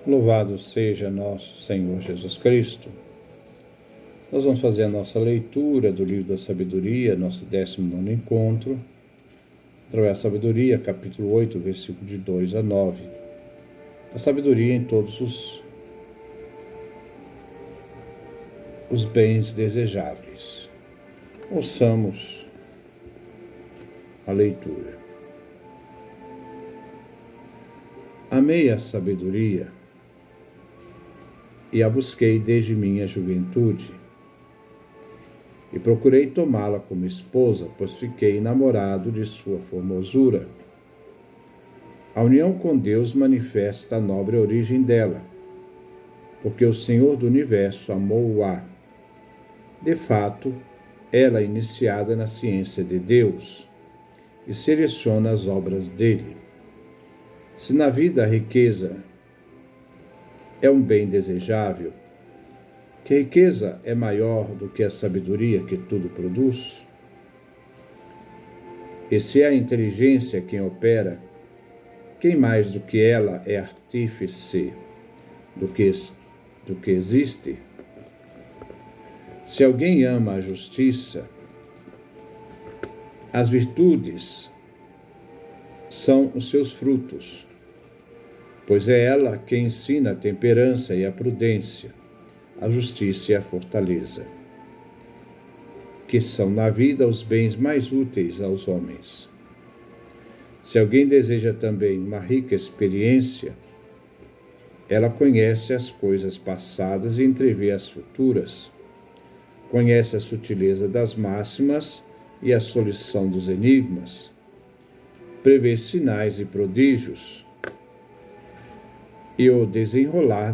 Louvado seja nosso Senhor Jesus Cristo. Nós vamos fazer a nossa leitura do livro da sabedoria, nosso 19º encontro, através da sabedoria, capítulo 8, versículo de 2 a 9. A sabedoria em todos os bens desejáveis. Ouçamos a leitura. Amei a sabedoria e a busquei desde minha juventude, e procurei tomá-la como esposa, pois fiquei enamorado de sua formosura. A união com Deus manifesta a nobre origem dela, porque o Senhor do Universo amou-a. De fato, ela é iniciada na ciência de Deus e seleciona as obras dele. Se na vida a riqueza é um bem desejável, que a riqueza é maior do que a sabedoria que tudo produz? E se é a inteligência quem opera, quem mais do que ela é artífice do que existe? Se alguém ama a justiça, as virtudes são os seus frutos, pois é ela quem ensina a temperança e a prudência, a justiça e a fortaleza, que são na vida os bens mais úteis aos homens. Se alguém deseja também uma rica experiência, ela conhece as coisas passadas e entrevê as futuras, conhece a sutileza das máximas e a solução dos enigmas, prevê sinais e prodígios e o desenrolar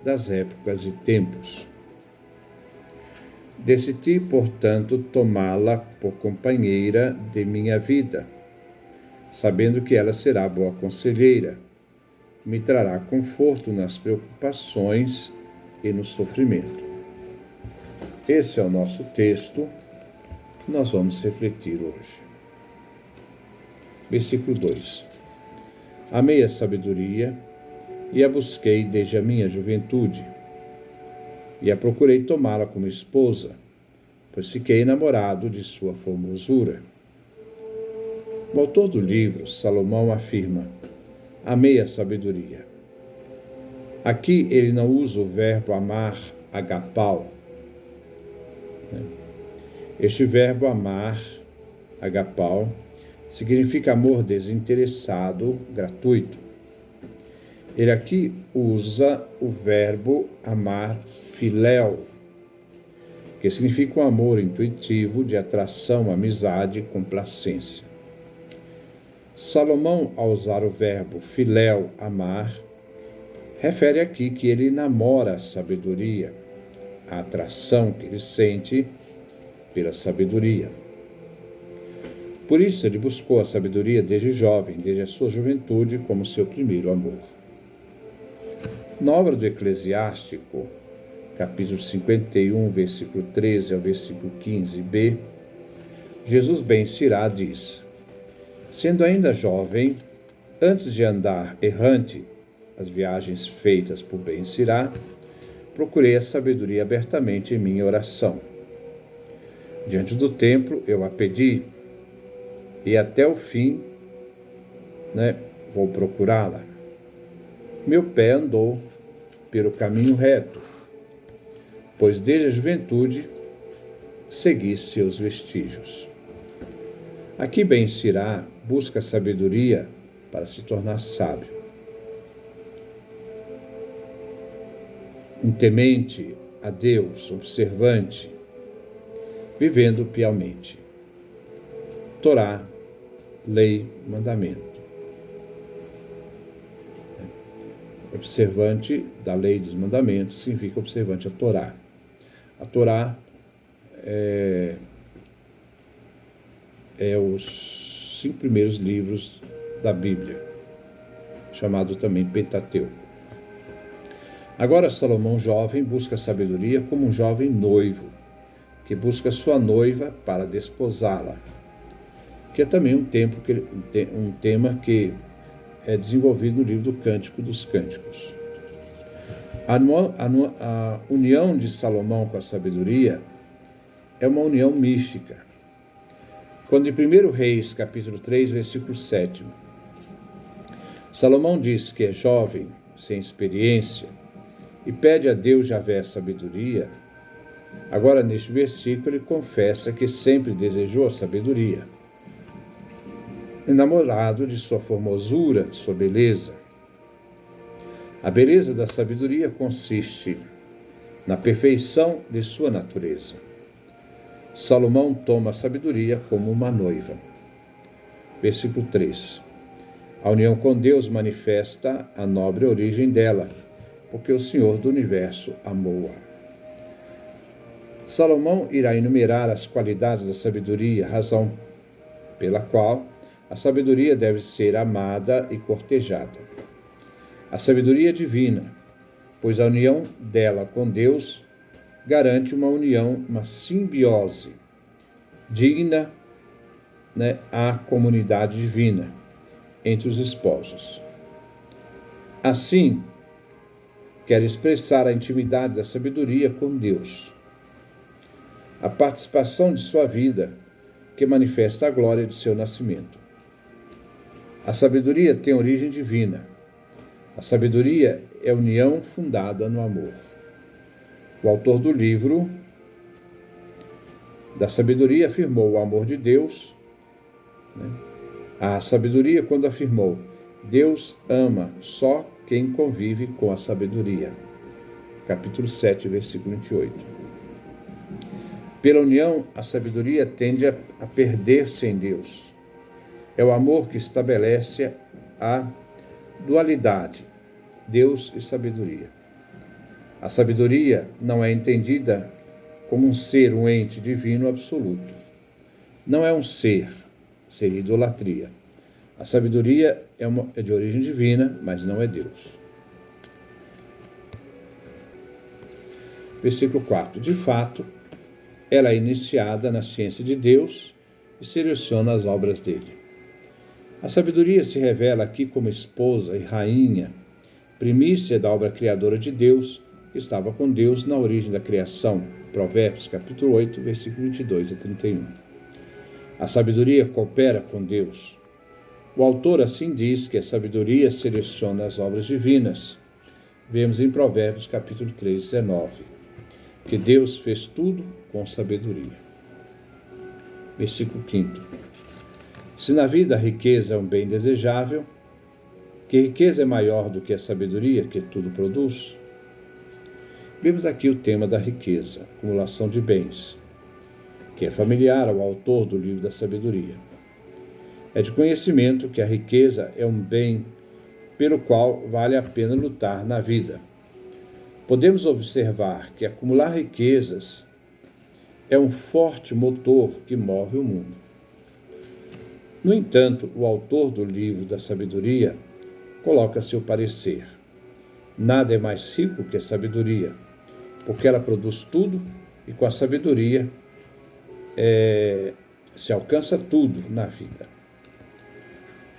das épocas e tempos. Decidi, portanto, tomá-la por companheira de minha vida, sabendo que ela será boa conselheira, me trará conforto nas preocupações e no sofrimento. Esse é o nosso texto que nós vamos refletir hoje. Versículo 2. Amei a sabedoria e a busquei desde a minha juventude, e a procurei tomá-la como esposa, pois fiquei enamorado de sua formosura. O autor do livro, Salomão, afirma: amei a sabedoria. Aqui ele não usa o verbo amar, agapau. Este verbo amar, agapau, significa amor desinteressado, gratuito. Ele aqui usa o verbo amar, filéu, que significa um amor intuitivo de atração, amizade e complacência. Salomão, ao usar o verbo filéu, amar, refere aqui que ele namora a sabedoria, a atração que ele sente pela sabedoria. Por isso, ele buscou a sabedoria desde jovem, desde a sua juventude, como seu primeiro amor. Na obra do Eclesiástico, capítulo 51, versículo 13 ao versículo 15b, Jesus Ben-Sirá diz: sendo ainda jovem, antes de andar errante, as viagens feitas por Ben-Sirá, procurei a sabedoria abertamente em minha oração. Diante do templo eu a pedi, e até o fim, vou procurá-la. Meu pé andou pelo caminho reto, pois desde a juventude segui seus vestígios. Aqui Ben-Sirá busca a sabedoria para se tornar sábio. Um temente a Deus, observante, vivendo piamente. Torá, lei, mandamento. Observante da lei dos mandamentos significa observante a Torá. A Torá é os 5 primeiros livros da Bíblia, chamado também Pentateuco. Agora Salomão, jovem, busca a sabedoria como um jovem noivo, que busca sua noiva para desposá-la, que é também um tema que é desenvolvido no livro do Cântico dos Cânticos. A união de Salomão com a sabedoria é uma união mística. Quando em 1 Reis, capítulo 3, versículo 7, Salomão diz que é jovem, sem experiência, e pede a Deus Javé sabedoria, agora neste versículo ele confessa que sempre desejou a sabedoria, enamorado de sua formosura, de sua beleza. A beleza da sabedoria consiste na perfeição de sua natureza. Salomão toma a sabedoria como uma noiva. Versículo 3. A união com Deus manifesta a nobre origem dela, porque o Senhor do universo amou-a. Salomão irá enumerar as qualidades da sabedoria, razão pela qual a sabedoria deve ser amada e cortejada. A sabedoria divina, pois a união dela com Deus garante uma união, uma simbiose digna, à comunidade divina entre os esposos. Assim, quer expressar a intimidade da sabedoria com Deus, a participação de sua vida que manifesta a glória de seu nascimento. A sabedoria tem origem divina. A sabedoria é união fundada no amor. O autor do livro da sabedoria afirmou o amor de Deus. A sabedoria, quando afirmou, Deus ama só quem convive com a sabedoria. Capítulo 7, versículo 28. Pela união, a sabedoria tende a perder-se em Deus. É o amor que estabelece a dualidade, Deus e sabedoria. A sabedoria não é entendida como um ser, um ente divino absoluto. Não é um ser, seria idolatria. A sabedoria é de origem divina, mas não é Deus. Versículo 4. De fato, ela é iniciada na ciência de Deus e seleciona as obras dele. A sabedoria se revela aqui como esposa e rainha, primícia da obra criadora de Deus, que estava com Deus na origem da criação. Provérbios, capítulo 8, versículo 22 a 31. A sabedoria coopera com Deus. O autor assim diz que a sabedoria seleciona as obras divinas. Vemos em Provérbios, capítulo 3, 19, que Deus fez tudo com sabedoria. Versículo 5. Se na vida a riqueza é um bem desejável, que riqueza é maior do que a sabedoria que tudo produz? Vemos aqui o tema da riqueza, acumulação de bens, que é familiar ao autor do livro da sabedoria. É de conhecimento que a riqueza é um bem pelo qual vale a pena lutar na vida. Podemos observar que acumular riquezas é um forte motor que move o mundo. No entanto, o autor do livro da sabedoria coloca seu parecer. Nada é mais rico que a sabedoria, porque ela produz tudo e com a sabedoria se alcança tudo na vida.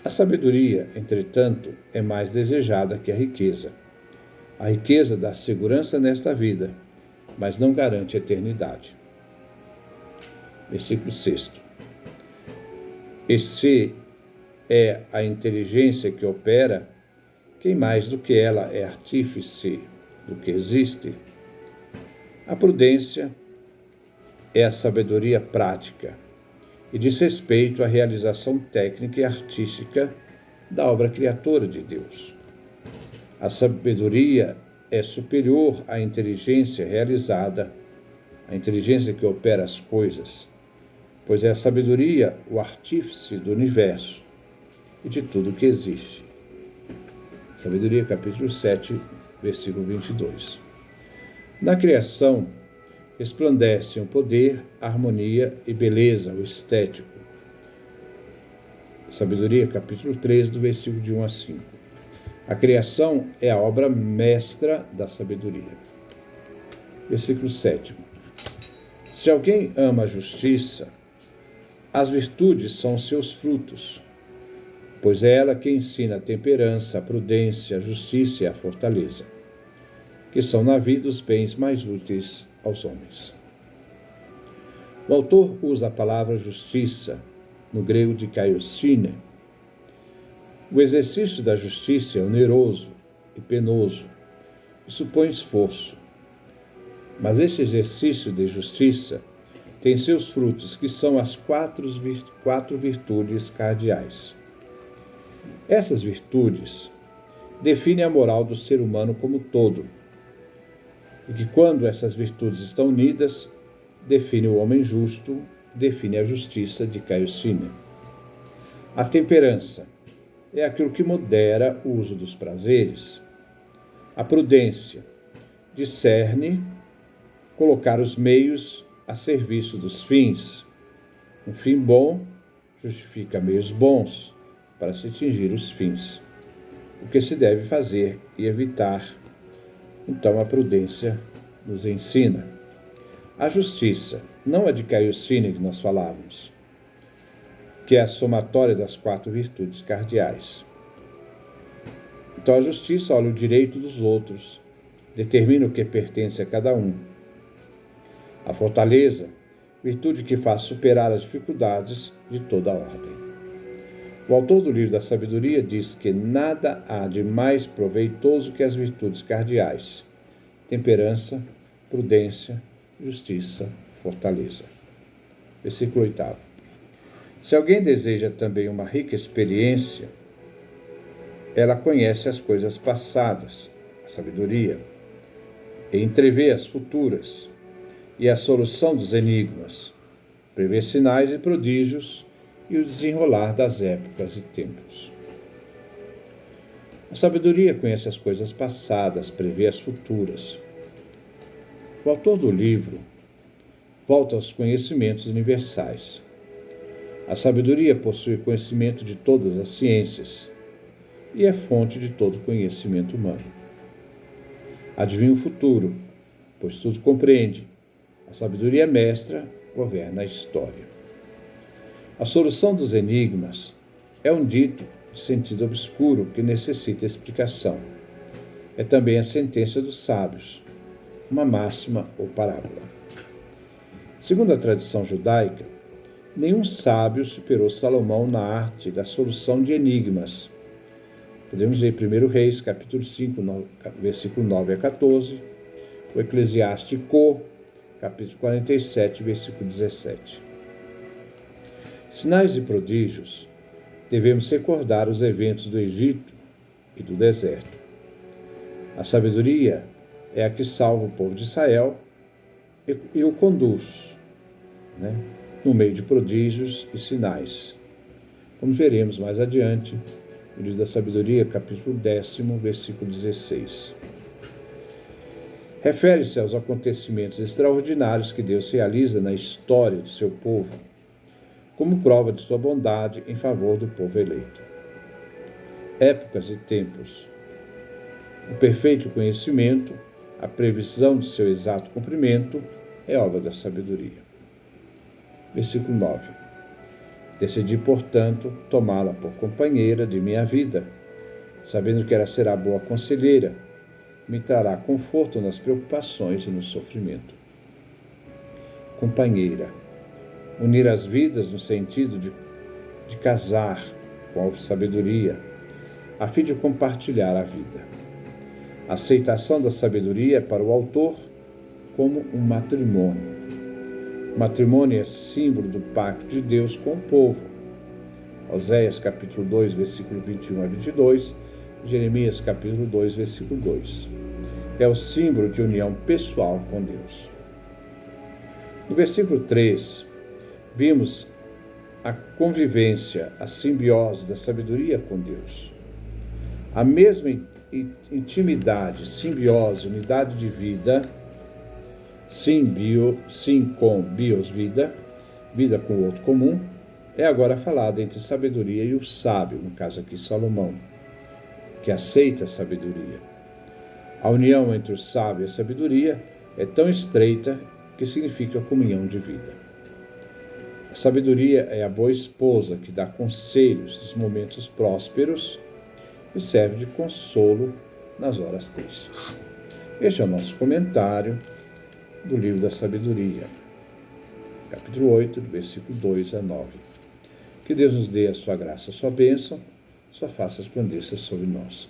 A sabedoria, entretanto, é mais desejada que a riqueza. A riqueza dá segurança nesta vida, mas não garante a eternidade. Versículo 6. E se é a inteligência que opera, quem mais do que ela é artífice do que existe? A prudência é a sabedoria prática e diz respeito à realização técnica e artística da obra criatora de Deus. A sabedoria é superior à inteligência realizada, à inteligência que opera as coisas, pois é a sabedoria o artífice do universo e de tudo que existe. Sabedoria, capítulo 7, versículo 22. Na criação, resplandecem o poder, a harmonia e beleza, o estético. Sabedoria, capítulo 3, do versículo de 1 a 5. A criação é a obra mestra da sabedoria. Versículo 7. Se alguém ama a justiça, as virtudes são seus frutos, pois é ela que ensina a temperança, a prudência, a justiça e a fortaleza. que são na vida os bens mais úteis aos homens. O autor usa a palavra justiça, no grego dikaiosune. O exercício da justiça é oneroso e penoso e supõe esforço. Mas esse exercício de justiça tem seus frutos, que são as quatro virtudes cardeais. Essas virtudes definem a moral do ser humano como todo, e que quando essas virtudes estão unidas, define o homem justo, define a justiça de Kaiosune. A temperança é aquilo que modera o uso dos prazeres. A prudência discerne colocar os meios a serviço dos fins. Um fim bom justifica meios bons para se atingir os fins. O que se deve fazer e evitar, então a prudência nos ensina. A justiça, não a de Kaiosune que nós falávamos, que é a somatória das quatro virtudes cardeais. Então a justiça olha o direito dos outros, determina o que pertence a cada um. A fortaleza, virtude que faz superar as dificuldades de toda a ordem. O autor do livro da sabedoria diz que nada há de mais proveitoso que as virtudes cardeais: temperança, prudência, justiça, fortaleza. Versículo 8. Se alguém deseja também uma rica experiência, ela conhece as coisas passadas, a sabedoria, e entrevê as futuras, e a solução dos enigmas, prevê sinais e prodígios e o desenrolar das épocas e tempos. A sabedoria conhece as coisas passadas, prevê as futuras. O autor do livro volta aos conhecimentos universais. A sabedoria possui conhecimento de todas as ciências e é fonte de todo conhecimento humano. Adivinha o futuro, pois tudo compreende. A sabedoria mestra governa a história. A solução dos enigmas é um dito de sentido obscuro que necessita explicação. É também a sentença dos sábios, uma máxima ou parábola. Segundo a tradição judaica, nenhum sábio superou Salomão na arte da solução de enigmas. Podemos ler 1 Reis, capítulo 5, versículo 9 a 14, o Eclesiástico, capítulo 47, versículo 17. Sinais e prodígios, devemos recordar os eventos do Egito e do deserto. A sabedoria é a que salva o povo de Israel e o conduz, no meio de prodígios e sinais. Como veremos mais adiante, no livro da sabedoria, capítulo 10, versículo 16. Refere-se aos acontecimentos extraordinários que Deus realiza na história do seu povo, como prova de sua bondade em favor do povo eleito. Épocas e tempos. O perfeito conhecimento, a previsão de seu exato cumprimento, é obra da sabedoria. Versículo 9. Decidi, portanto, tomá-la por companheira de minha vida, sabendo que ela será boa conselheira, me trará conforto nas preocupações e no sofrimento. Companheira. Unir as vidas no sentido de casar com a sabedoria, a fim de compartilhar a vida. A aceitação da sabedoria é para o autor como um matrimônio. O matrimônio é símbolo do pacto de Deus com o povo. Oséias, capítulo 2, versículo 21 a 22, Jeremias, capítulo 2, versículo 2. É o símbolo de união pessoal com Deus. No versículo 3, vimos a convivência, a simbiose da sabedoria com Deus. A mesma intimidade, simbiose, unidade de vida, sim com bios, vida com o outro comum, é agora falada entre sabedoria e o sábio, no caso aqui Salomão, que aceita a sabedoria. A união entre o sábio e a sabedoria é tão estreita que significa comunhão de vida. A sabedoria é a boa esposa que dá conselhos nos momentos prósperos e serve de consolo nas horas tristes. Este é o nosso comentário do Livro da Sabedoria, capítulo 8, versículo 2 a 9. Que Deus nos dê a sua graça, a sua bênção, sua face resplandeça sobre nós.